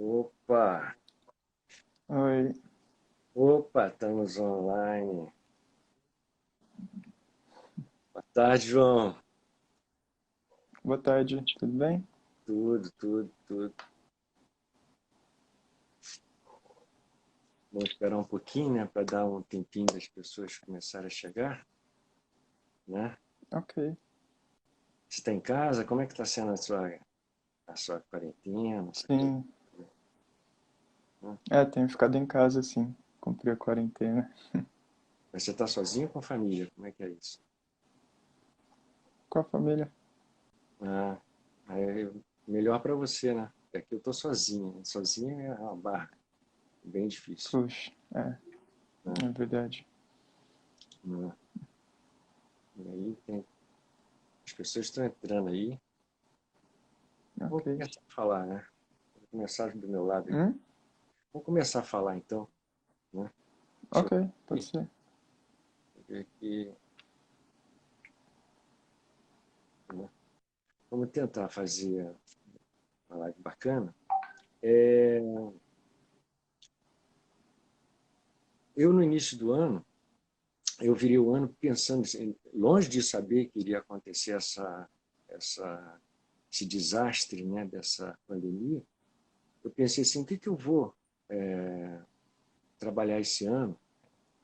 Opa, Oi, opa, estamos online. Boa tarde, João. boa tarde, tudo bem? Tudo. Vamos esperar um pouquinho, né, para dar um tempinho das pessoas começarem a chegar, né? Ok, Você está em casa? Como é que está sendo a sua quarentena? sim. Né? Tenho ficado em casa, sim. Cumpri a quarentena. Mas você está sozinho ou com a família? Como é que é isso? Com a família? Ah, aí, melhor para você, né? Porque aqui eu estou sozinho. Sozinho é uma barra, bem difícil, Puxa, né? é verdade. Né? E aí as pessoas estão entrando aí. Vou Ok. começar a falar, né? Vou começar do meu lado aqui. Hum? Vamos começar a falar então, né? Deixa eu Ok, pode aqui, ser. ver aqui, né? Vamos tentar fazer uma live bacana. É, eu, no início do ano, eu virei o ano pensando, assim, longe de saber que iria acontecer essa, esse desastre, né, dessa pandemia, eu pensei assim, o que que eu vou trabalhar esse ano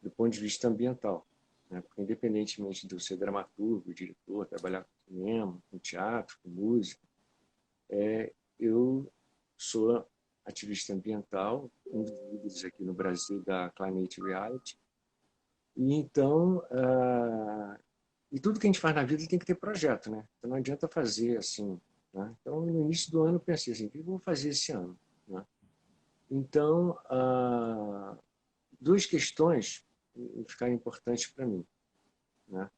do ponto de vista ambiental? Né? Porque, independentemente de eu ser dramaturgo, diretor, trabalhar com cinema, com teatro, com música, eu sou ativista ambiental, um dos líderes aqui no Brasil da Climate Reality. E então, e tudo que a gente faz na vida tem que ter projeto, né? Então não adianta fazer assim, né? Então, no início do ano eu pensei assim, o que eu vou fazer esse ano, né? Então, duas questões ficaram importantes para mim, né?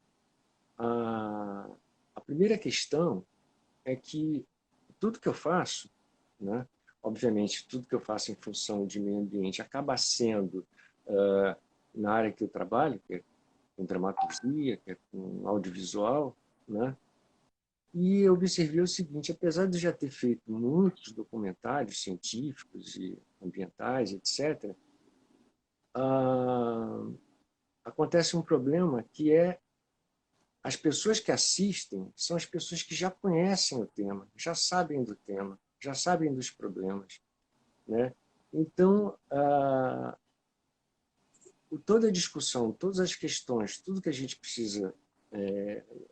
A, a primeira questão é que tudo que eu faço, né? Obviamente, tudo que eu faço em função de meio ambiente acaba sendo na área que eu trabalho, que é com dramaturgia, que é com audiovisual, né? E eu observei o seguinte, apesar de já ter feito muitos documentários científicos e ambientais, etc., ah, acontece um problema que é as pessoas que assistem são as pessoas que já conhecem o tema, já sabem do tema, já sabem dos problemas, né? Então, toda a discussão, todas as questões, tudo que a gente precisa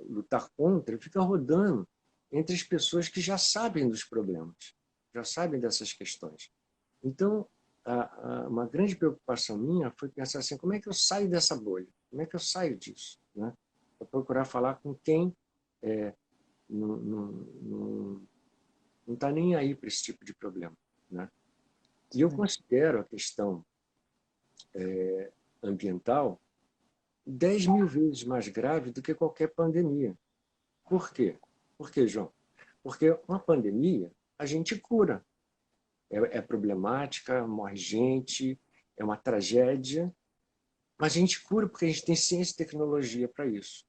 lutar contra, fica rodando entre as pessoas que já sabem dos problemas, já sabem dessas questões. Então, uma grande preocupação minha foi pensar assim, como é que eu saio dessa bolha? Como é que eu saio disso? Né? Para procurar falar com quem não está nem aí para esse tipo de problema. Né? E eu Sim. considero a questão ambiental 10 mil vezes mais grave do que qualquer pandemia. Por quê? Por quê, João? Porque uma pandemia a gente cura. É problemática, morre gente, é uma tragédia, mas a gente cura porque a gente tem ciência e tecnologia para isso.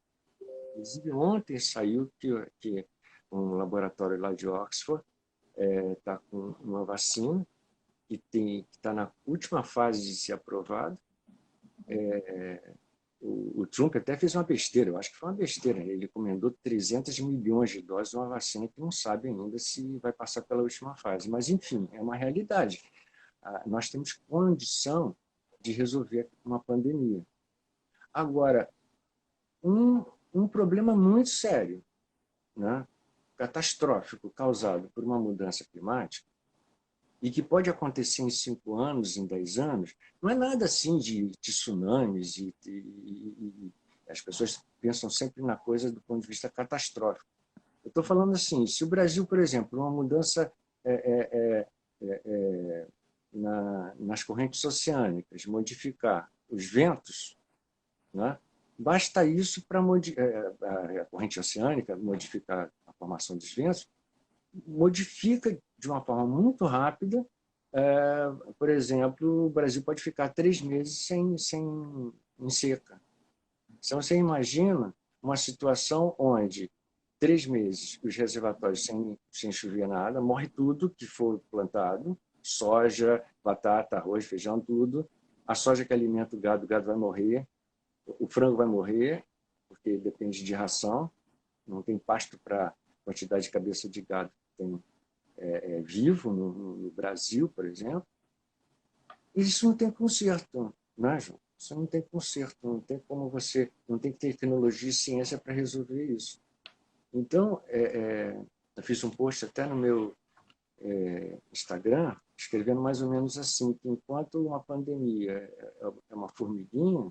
Inclusive, ontem saiu que um laboratório lá de Oxford está com uma vacina que está na última fase de ser aprovada. O Trump até fez uma besteira, eu acho que foi uma besteira. Ele encomendou 300 milhões de doses de uma vacina que não sabe ainda se vai passar pela última fase. Mas, enfim, é uma realidade. Nós temos condição de resolver uma pandemia. Agora, um problema muito sério, né, catastrófico, causado por uma mudança climática, e que pode acontecer em 5 anos, em 10 anos, não é nada assim de tsunamis e as pessoas pensam sempre na coisa do ponto de vista catastrófico. Eu estou falando assim, se o Brasil, por exemplo, uma mudança é, é, nas correntes oceânicas, modificar os ventos, né? Basta isso para a corrente oceânica modificar a formação dos ventos, modifica de uma forma muito rápida. Por exemplo, o Brasil pode ficar 3 meses em seca. Então, você imagina uma situação onde 3 meses os reservatórios sem chover nada, morre tudo que for plantado, soja, batata, arroz, feijão, tudo. A soja que alimenta o gado vai morrer, o frango vai morrer, porque depende de ração, não tem pasto para a quantidade de cabeça de gado que tem vivo no Brasil, por exemplo. E isso não tem conserto, né, João? Isso não tem conserto, não tem como você, não tem tecnologia e ciência para resolver isso. Então, eu fiz um post até no meu Instagram, escrevendo mais ou menos assim, que enquanto uma pandemia é uma formiguinha,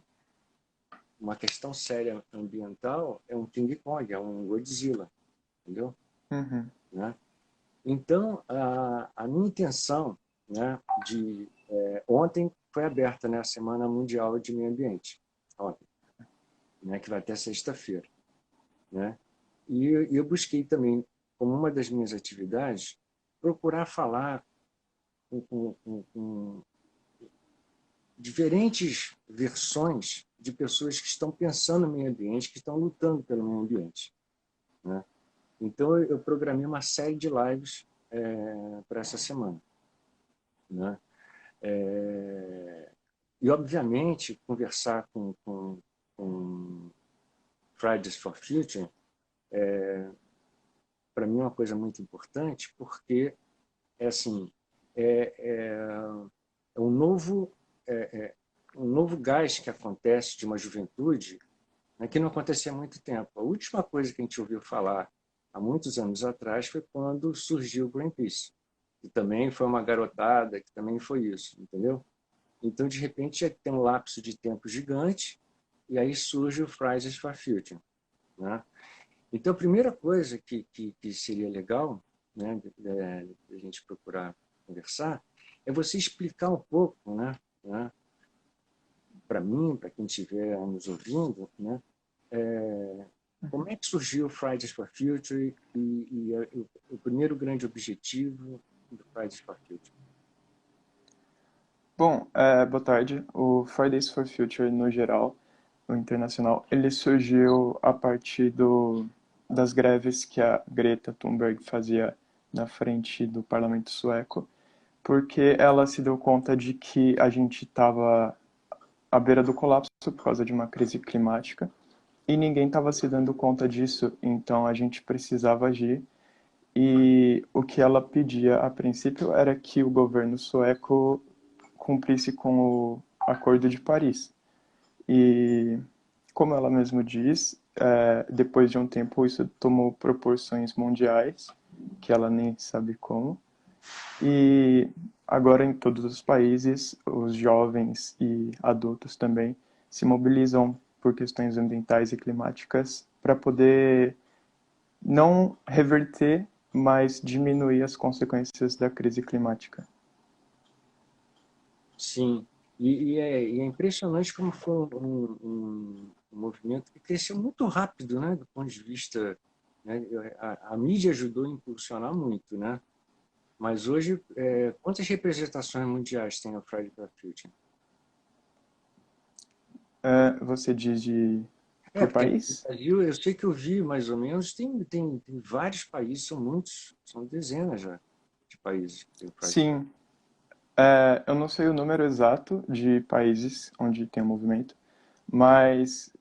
uma questão séria ambiental é um King Kong, é um Godzilla, entendeu? Uhum. Né? Então, a minha intenção, né, ontem foi aberta, né, a Semana Mundial de Meio Ambiente, ontem, né, que vai até sexta-feira. Né? E eu busquei também, como uma das minhas atividades, procurar falar com diferentes versões de pessoas que estão pensando no meio ambiente, que estão lutando pelo meio ambiente. Né? Então, eu programei uma série de lives para essa semana. Né? E, obviamente, conversar com Fridays for Future, para mim, é uma coisa muito importante, porque assim, é, é, é um novo é, é um novo gás que acontece de uma juventude, né, que não acontecia há muito tempo. A última coisa que a gente ouviu falar há muitos anos atrás foi quando surgiu o Greenpeace, que também foi uma garotada, que também foi isso, entendeu? Então, de repente, já tem um lapso de tempo gigante e aí surge o Fridays for Future. Né? Então, a primeira coisa que seria legal, né, de a gente procurar conversar, é você explicar um pouco, né, para mim, para quem estiver nos ouvindo, né, como é que surgiu o Fridays for Future e o primeiro grande objetivo do Fridays for Future. Bom, boa tarde. O Fridays for Future, no geral, o internacional, ele surgiu a partir das greves que a Greta Thunberg fazia na frente do parlamento sueco, porque ela se deu conta de que a gente estava à beira do colapso por causa de uma crise climática e ninguém estava se dando conta disso, então a gente precisava agir. E o que ela pedia a princípio era que o governo sueco cumprisse com o Acordo de Paris. E, como ela mesma diz, depois de um tempo isso tomou proporções mundiais, que ela nem sabe como. E agora em todos os países, os jovens e adultos também se mobilizam por questões ambientais e climáticas para poder não reverter, mas diminuir as consequências da crise climática. Sim, e é impressionante como foi um movimento que cresceu muito rápido, né, do ponto de vista, né, a mídia ajudou a impulsionar muito, né? Mas hoje, quantas representações mundiais tem o Fridays for Future? Você diz de por Porque aqui no país? Brasil, eu sei que eu vi mais ou menos, tem vários países, são muitos, são dezenas já de países que tem o Fridays for Sim, eu não sei o número exato de países onde tem o movimento, mas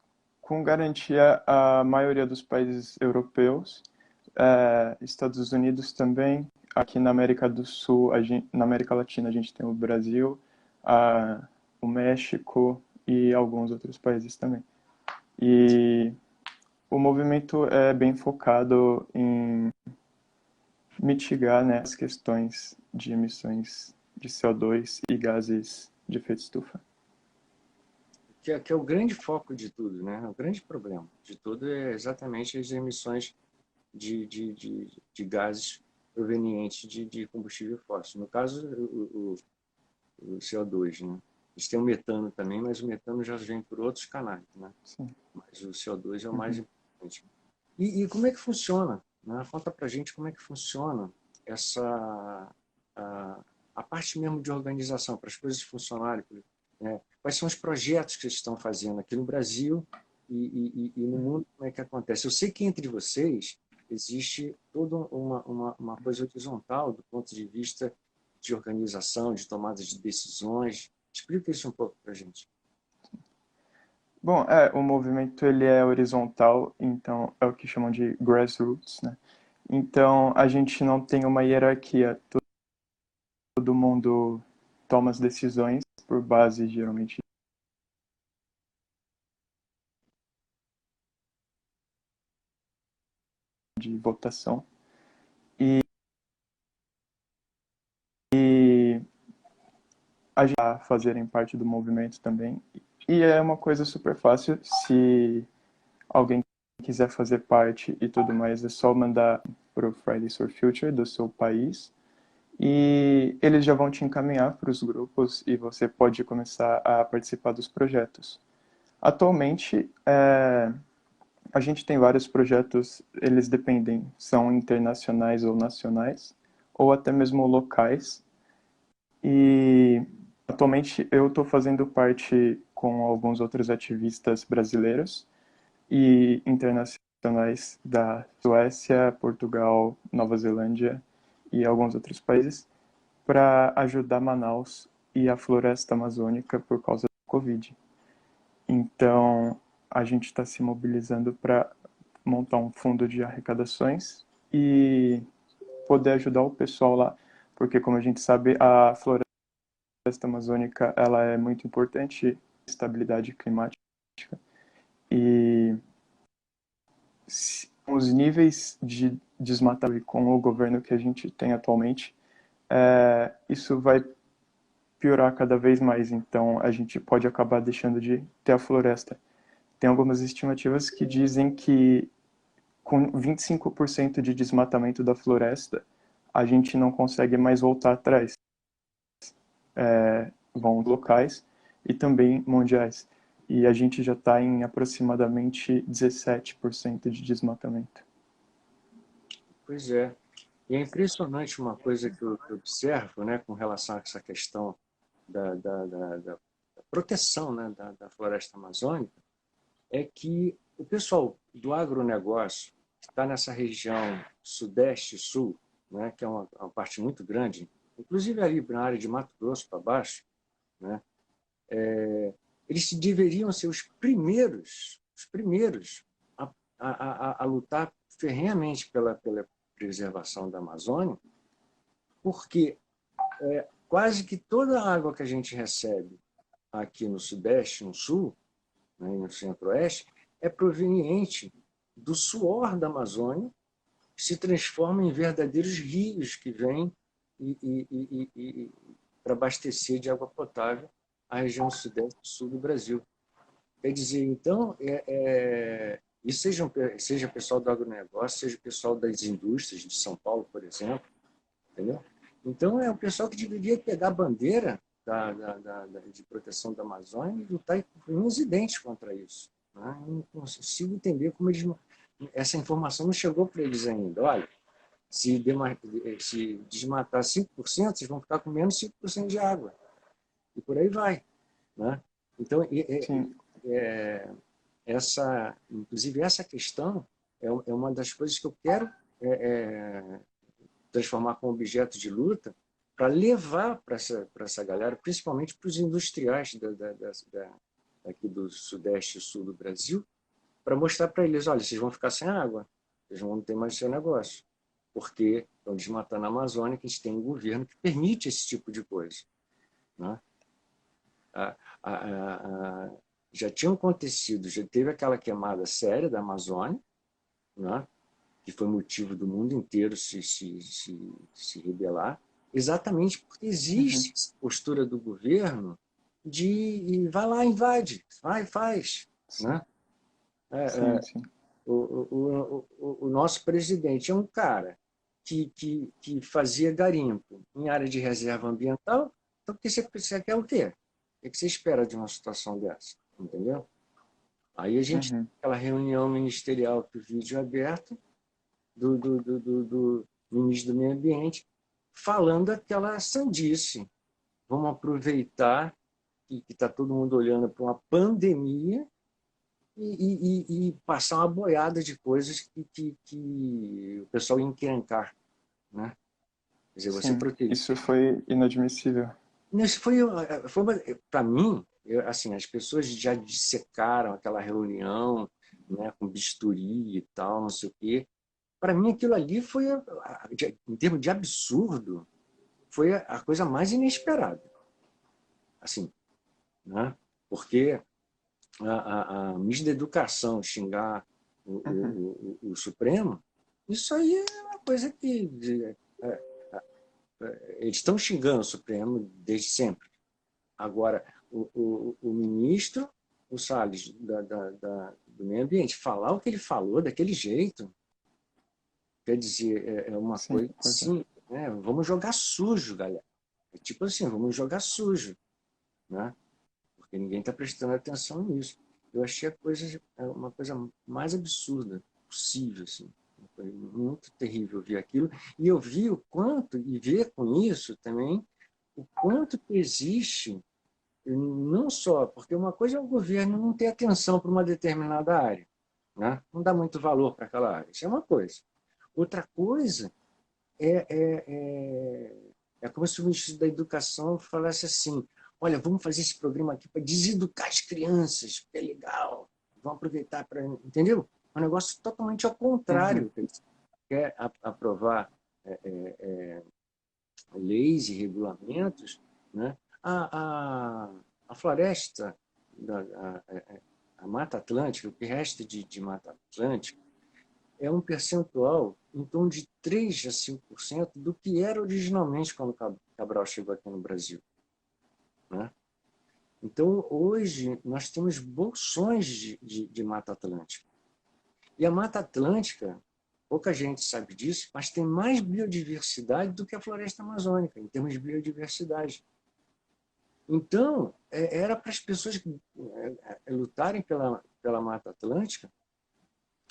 com garantia a maioria dos países europeus, Estados Unidos também, aqui na América do Sul, na América Latina a gente tem o Brasil, o México e alguns outros países também. E o movimento é bem focado em mitigar, né, as questões de emissões de CO2 e gases de efeito estufa. que é o grande foco de tudo, né? O grande problema de tudo é exatamente as emissões de gases provenientes de combustível fóssil. No caso, o CO2, né? Eles têm o metano também, mas o metano já vem por outros canais, né? Sim. Mas o CO2 é o mais Uhum. importante. E como é que funciona? Né? Conta para a gente como é que funciona essa a parte mesmo de organização, para as coisas funcionarem. Né? Quais são os projetos que vocês estão fazendo aqui no Brasil e no mundo, como é que acontece? Eu sei que entre vocês existe toda uma coisa horizontal do ponto de vista de organização, de tomada de decisões? Explica isso um pouco para a gente. Bom, o movimento ele é horizontal, então é o que chamam de grassroots, né? Então a gente não tem uma hierarquia, todo mundo toma as decisões por base geralmente de votação. E a gente a fazerem parte do movimento também. E é uma coisa super fácil, se alguém quiser fazer parte e tudo mais, é só mandar para o Fridays for Future do seu país e eles já vão te encaminhar para os grupos e você pode começar a participar dos projetos. Atualmente, a gente tem vários projetos, eles dependem, são internacionais ou nacionais, ou até mesmo locais. E atualmente eu estou fazendo parte com alguns outros ativistas brasileiros e internacionais da Suécia, Portugal, Nova Zelândia e alguns outros países para ajudar Manaus e a floresta amazônica por causa do Covid. Então, a gente está se mobilizando para montar um fundo de arrecadações e poder ajudar o pessoal lá, porque como a gente sabe, a floresta amazônica ela é muito importante, estabilidade climática e os níveis de desmatamento com o governo que a gente tem atualmente, isso vai piorar cada vez mais, então a gente pode acabar deixando de ter a floresta. Tem algumas estimativas que dizem que com 25% de desmatamento da floresta, a gente não consegue mais voltar atrás. Vão locais e também mundiais. E a gente já está em aproximadamente 17% de desmatamento. Pois é. E é impressionante uma coisa que eu observo, né, com relação a essa questão da proteção, né, da floresta amazônica, é que o pessoal do agronegócio, que está nessa região sudeste e sul, né, que é uma parte muito grande, inclusive ali na área de Mato Grosso para baixo, né, eles deveriam ser os primeiros a lutar ferrenhamente pela preservação da Amazônia, porque quase que toda a água que a gente recebe aqui no Sudeste, no Sul, né, e no Centro-Oeste, é proveniente do suor da Amazônia, que se transforma em verdadeiros rios que vêm para abastecer de água potável a região Sudeste e Sul do Brasil. Quer dizer, então, e seja pessoal do agronegócio, seja pessoal das indústrias de São Paulo, por exemplo, entendeu? Então, é o pessoal que deveria pegar a bandeira de proteção da Amazônia e lutar com unhas e dentes contra isso. Né? Eu não consigo entender como essa informação não chegou para eles ainda. Olha, se desmatar 5%, vocês vão ficar com menos 5% de água. E por aí vai. Né? Então, Sim. inclusive, essa questão é uma das coisas que eu quero transformar como objeto de luta para levar para essa galera, principalmente para os industriais daqui do Sudeste e Sul do Brasil, para mostrar para eles, olha, vocês vão ficar sem água, vocês não vão ter mais seu negócio, porque estão desmatando a Amazônia, que a gente tem um governo que permite esse tipo de coisa. Né? Já tinha acontecido, já teve aquela queimada séria da Amazônia, né? Que foi motivo do mundo inteiro se rebelar, exatamente porque existe essa postura do governo de vai lá, invade, vai, faz. Sim, Né? sim. O nosso presidente é um cara que fazia garimpo em área de reserva ambiental, então você quer o quê? O que você espera de uma situação dessa? Entendeu? Aí a gente tem aquela reunião ministerial que o vídeo é aberto, do ministro do Meio Ambiente, falando aquela sandice. Vamos aproveitar que está todo mundo olhando para uma pandemia e passar uma boiada de coisas que o pessoal ia encrencar. Né? Quer dizer, você Sim, proteger. isso foi inadmissível. Isso foi para mim, assim, as pessoas já dissecaram aquela reunião, né, com bisturi e tal, não sei o quê. Para mim, aquilo ali foi, em termos de absurdo, foi a coisa mais inesperada, assim, né? Porque a ministra da Educação xingar Uhum, o Supremo, isso aí é uma coisa que eles estão xingando o Supremo desde sempre. Agora, o ministro, o Salles, do Meio Ambiente, falar o que ele falou daquele jeito, quer dizer, é uma sim, coisa pois é. assim, né? Vamos jogar sujo, galera. É tipo assim, vamos jogar sujo, né? Porque ninguém está prestando atenção nisso. Eu achei uma coisa mais absurda possível, assim. Foi muito terrível ver aquilo. E eu vi o quanto, e ver com isso também, o quanto que existe, não só, porque uma coisa é o governo não ter atenção para uma determinada área, né? Não dá muito valor para aquela área. Isso é uma coisa. Outra coisa é, é, é, é como se o ministro da Educação falasse assim: olha, vamos fazer esse programa aqui para deseducar as crianças, que é legal, vamos aproveitar para. Entendeu? É um negócio totalmente ao Uhum, contrário. Quer aprovar é, é, é, leis e regulamentos, né? A floresta, a Mata Atlântica, o que resta de Mata Atlântica, é um percentual em torno de 3 a 5% do que era originalmente quando Cabral chegou aqui no Brasil, né? Então, hoje, nós temos bolsões de Mata Atlântica. E a Mata Atlântica, pouca gente sabe disso, mas tem mais biodiversidade do que a floresta amazônica, em termos de biodiversidade. Então, era para as pessoas lutarem pela Mata Atlântica,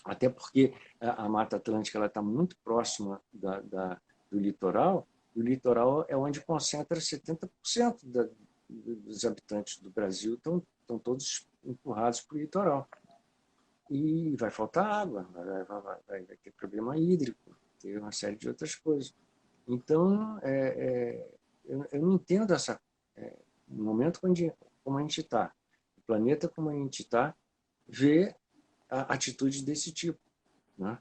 até porque a Mata Atlântica está muito próxima do litoral, e o litoral é onde concentra 70% dos habitantes do Brasil, estão todos empurrados para o litoral. E vai faltar água, vai ter problema hídrico, ter uma série de outras coisas. Então, eu não entendo no momento como a gente está, o planeta como a gente está, ver atitudes desse tipo, né?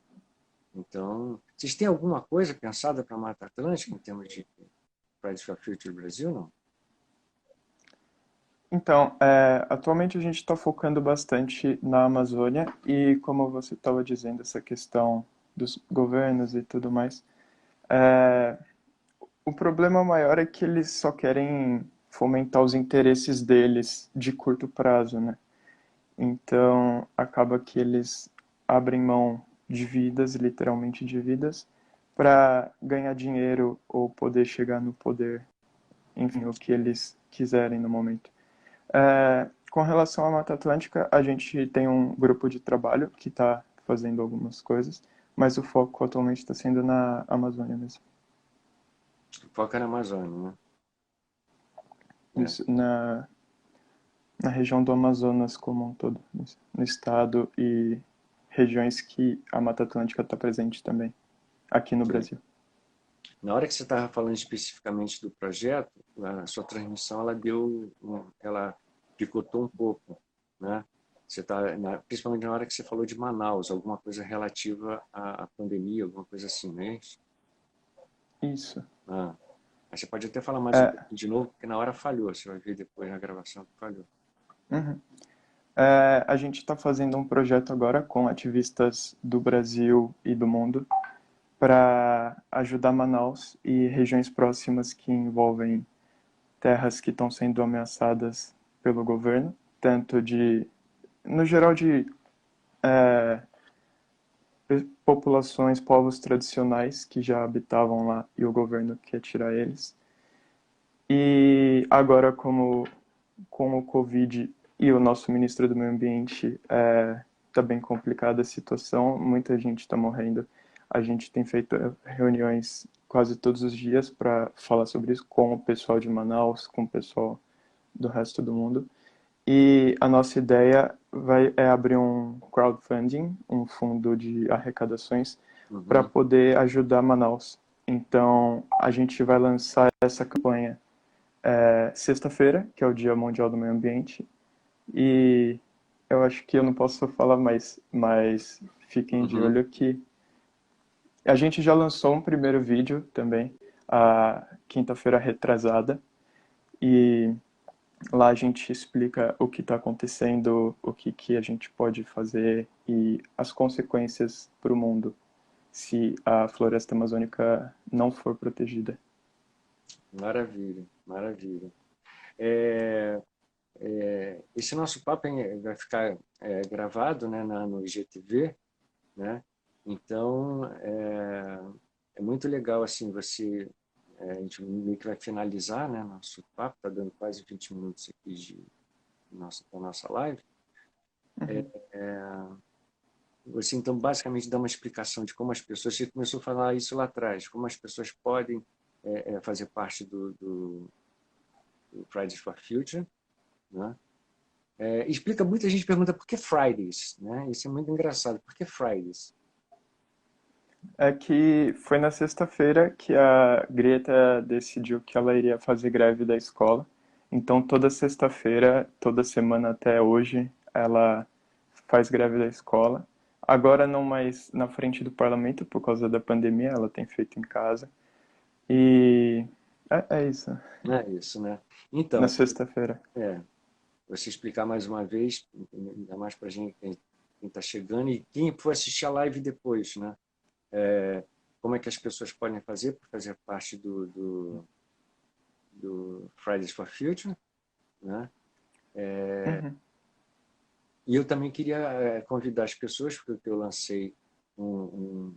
Então, vocês têm alguma coisa pensada para a Mata Atlântica em termos de Fridays for Future Brasil, não? Então, atualmente a gente está focando bastante na Amazônia e, como você estava dizendo, essa questão dos governos e tudo mais, é, o problema maior é que eles só querem fomentar os interesses deles de curto prazo, né? Então, acaba que eles abrem mão de vidas, literalmente de vidas, para ganhar dinheiro ou poder chegar no poder, enfim, o que eles quiserem no momento. Com relação à Mata Atlântica, a gente tem um grupo de trabalho que está fazendo algumas coisas, mas o foco atualmente está sendo na Amazônia mesmo. Foca na Amazônia, né? Isso, na região do Amazonas como um todo, no estado e regiões que a Mata Atlântica está presente também, aqui no Sim. Brasil. Na hora que você estava falando especificamente do projeto, a sua transmissão ela picotou um pouco, né? Você principalmente na hora que você falou de Manaus, alguma coisa relativa à pandemia, alguma coisa assim, não é isso? Isso. Ah, mas você pode até falar mais um É, pouquinho de novo, porque na hora falhou, você vai ver depois na gravação que falhou. uhum. A gente está fazendo um projeto agora com ativistas do Brasil e do mundo para ajudar Manaus e regiões próximas que envolvem terras que estão sendo ameaçadas pelo governo, tanto no geral, de é, populações, povos tradicionais que já habitavam lá e o governo quer tirar eles. E agora, com o Covid e o nosso ministro do Meio Ambiente, está bem complicada a situação, muita gente está morrendo. A gente tem feito reuniões quase todos os dias para falar sobre isso com o pessoal de Manaus, com o pessoal do resto do mundo. E a nossa ideia é abrir um crowdfunding, um fundo de arrecadações, para Uhum. poder ajudar Manaus Então, a gente vai lançar essa campanha sexta-feira, que é o Dia Mundial do Meio Ambiente, e eu acho que eu não posso falar mais, mas fiquem de Uhum. olho que a gente já lançou um primeiro vídeo também, a quinta-feira retrasada, e lá a gente explica o que está acontecendo, o que a gente pode fazer e as consequências para o mundo se a floresta amazônica não for protegida. Maravilha, maravilha. É, esse nosso papo vai ficar gravado, né, no IGTV, né? Então, é muito legal, assim, a gente meio que vai finalizar, né, nosso papo, está dando quase 20 minutos aqui da nossa live. Uhum. Você, então, basicamente dá uma explicação de como as pessoas, você começou a falar isso lá atrás, como as pessoas podem fazer parte do Fridays for Future, né? Explica, muita gente pergunta por que Fridays, né? Isso é muito engraçado, por que Fridays? É que foi na sexta-feira que a Greta decidiu que ela iria fazer greve da escola. Então, toda sexta-feira, toda semana até hoje, ela faz greve da escola. Agora não mais na frente do parlamento por causa da pandemia, ela tem feito em casa. E é isso, Não é isso, né? na Então, sexta-feira. é, você explicar mais uma vez, ainda mais para a gente, quem está chegando, e quem for assistir a live depois, né? Como é que as pessoas podem fazer para fazer parte do Fridays for Future, né? Uhum. E eu também queria convidar as pessoas, porque eu lancei um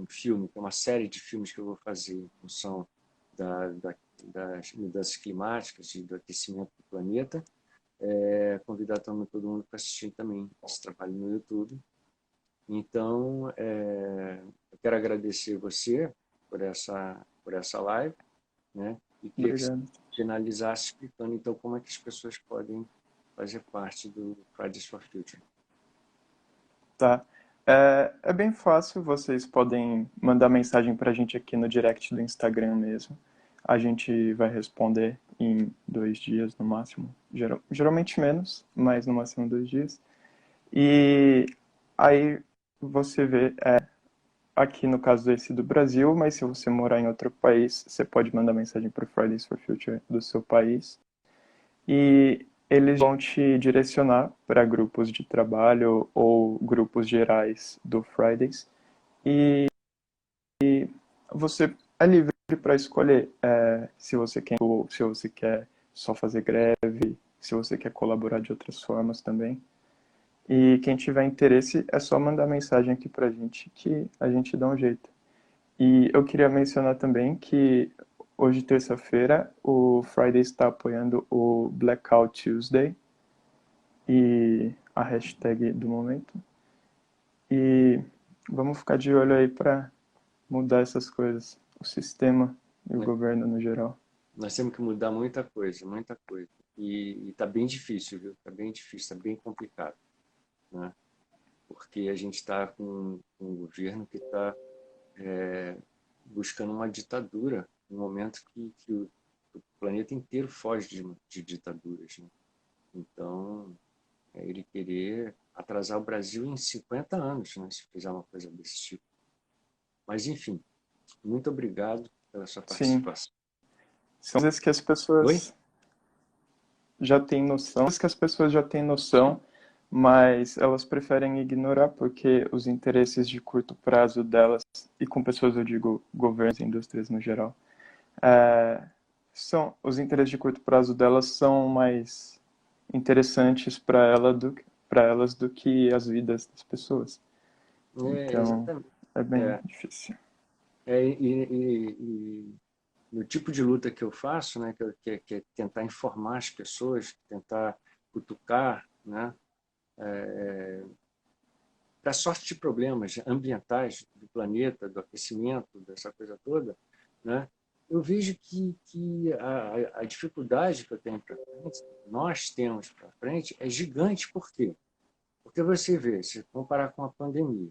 filme, que é uma série de filmes que eu vou fazer em função das mudanças climáticas e do aquecimento do planeta. Convidar também todo mundo para assistir também esse trabalho no YouTube. Então, eu quero agradecer você por essa live, né? E queria que você Obrigado. finalizasse explicando, então, como é que as pessoas podem fazer parte do Fridays for Future. Tá. É bem fácil, vocês podem mandar mensagem pra gente aqui no direct do Instagram mesmo. A gente vai responder em 2 dias no máximo. Geralmente menos, mas no máximo 2 dias. E aí você vê, aqui no caso esse do Brasil, mas se você morar em outro país, você pode mandar mensagem para o Fridays for Future do seu país. E eles vão te direcionar para grupos de trabalho ou grupos gerais do Fridays. E você é livre para escolher se você quer só fazer greve, se você quer colaborar de outras formas também. E quem tiver interesse é só mandar mensagem aqui pra gente que a gente dá um jeito. E eu queria mencionar também que hoje, terça-feira, o Friday está apoiando o Blackout Tuesday e a hashtag do momento. E vamos ficar de olho aí para mudar essas coisas, o sistema e o governo no geral. Nós temos que mudar muita coisa, muita coisa. E está bem difícil, viu? Está bem difícil, está bem complicado, né? Porque a gente está com um governo que está buscando uma ditadura, no momento que o planeta inteiro foge de ditaduras, né? Então, ele querer atrasar o Brasil em 50 anos, né? Se fizer uma coisa desse tipo. Mas, enfim, muito obrigado pela sua Sim, participação. são coisas que as Oi? pessoas já têm noção, coisas que as pessoas já têm noção, mas elas preferem ignorar porque os interesses de curto prazo delas, e com pessoas eu digo governos e indústrias no geral, é, os interesses de curto prazo delas são mais interessantes para elas do que as vidas das pessoas. Então, Exatamente. é bem É, difícil. e no tipo de luta que eu faço, né, que é tentar informar as pessoas, tentar cutucar, né, para sorte de problemas ambientais do planeta, do aquecimento, dessa coisa toda, né, eu vejo que a dificuldade que eu tenho para frente, nós temos para frente, é gigante. Por quê? Porque você vê, se comparar com a pandemia,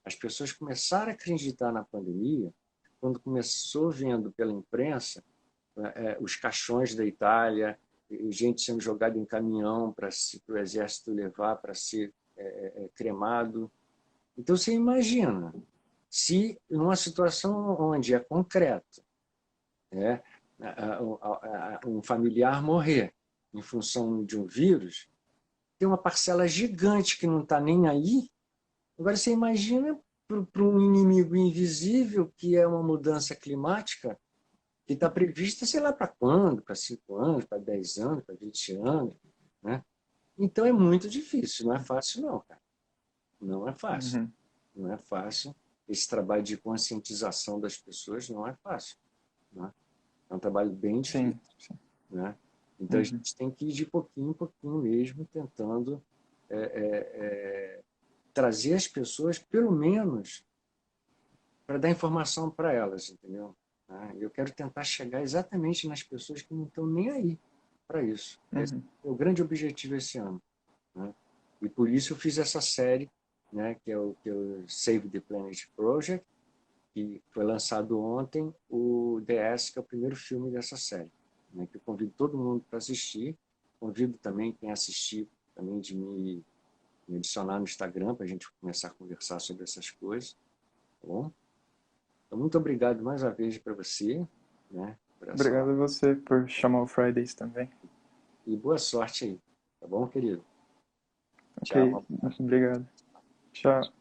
as pessoas começaram a acreditar na pandemia quando começou vendo pela imprensa os caixões da Itália, gente sendo jogada em caminhão para o exército levar para ser cremado. Então você imagina, se numa situação onde é concreto, né, um familiar morrer em função de um vírus, tem uma parcela gigante que não está nem aí. Agora você imagina para um inimigo invisível que é uma mudança climática que está prevista, sei lá para quando, para 5 anos, para 10 anos, para 20 anos, né? Então é muito difícil, não é fácil não, cara. Não é fácil. Uhum. Não é fácil. Esse trabalho de conscientização das pessoas não é fácil, né? É um trabalho bem difícil, Sim, sim. né? Então a Uhum. gente tem que ir de pouquinho em pouquinho mesmo, tentando é, é, trazer as pessoas, pelo menos, para dar informação para elas, entendeu? Eu quero tentar chegar exatamente nas pessoas que não estão nem aí para isso. Esse Uhum. é o grande objetivo esse ano, né? E por isso eu fiz essa série, né, que é o Save the Planet Project, que foi lançado ontem, o DS, que é o primeiro filme dessa série, né, que eu convido todo mundo para assistir. Convido também quem assistir também de me adicionar no Instagram para a gente começar a conversar sobre essas coisas, tá bom? Então, muito obrigado mais uma vez para você, né, por essa... Obrigado a você por chamar o Fridays também. E boa sorte aí, tá bom, querido? Ok, Tchau, um abraço. obrigado. Tchau.